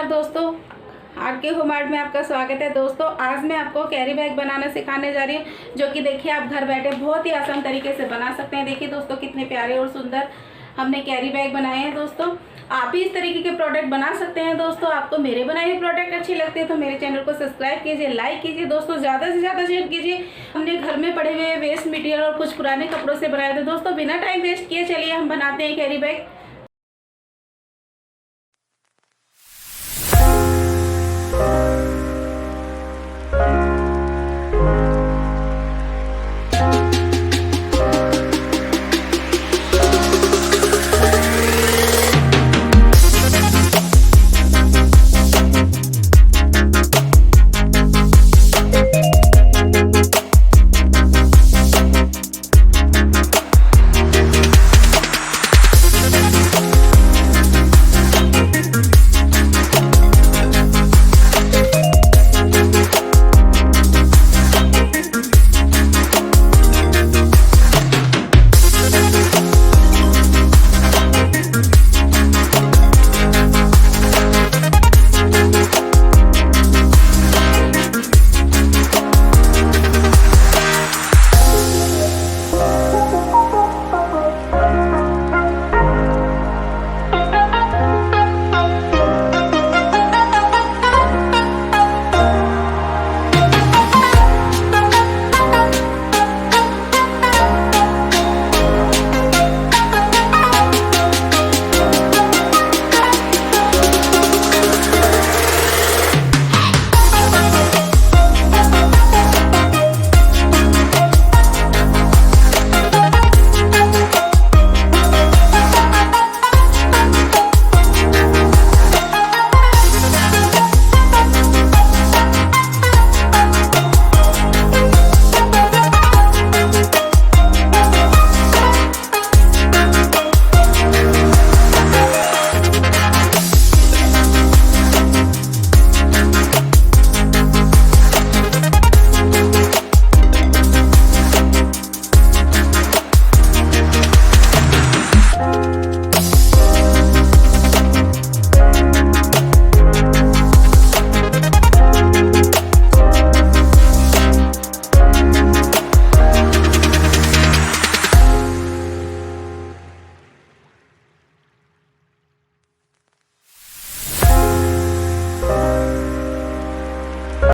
दोस्तों, आर के home art में आपका स्वागत है। दोस्तों आज मैं आपको कैरी बैग बनाना सिखाने जा रही हूँ, जो कि देखिए आप घर बैठे बहुत ही आसान तरीके से बना सकते हैं। देखिए दोस्तों कितने प्यारे और सुंदर हमने कैरी बैग बनाए हैं। दोस्तों आप भी इस तरीके के प्रोडक्ट बना सकते हैं। दोस्तों आपको मेरे बनाए हुए प्रोडक्ट अच्छे लगते हैं तो मेरे चैनल को सब्सक्राइब कीजिए, लाइक कीजिए, दोस्तों ज़्यादा से ज़्यादा शेयर कीजिए। हमने घर में पड़े हुए वेस्ट मटेरियल और कुछ पुराने कपड़ों से बनाए थे। दोस्तों बिना टाइम वेस्ट किए चलिए हम बनाते हैं कैरी बैग।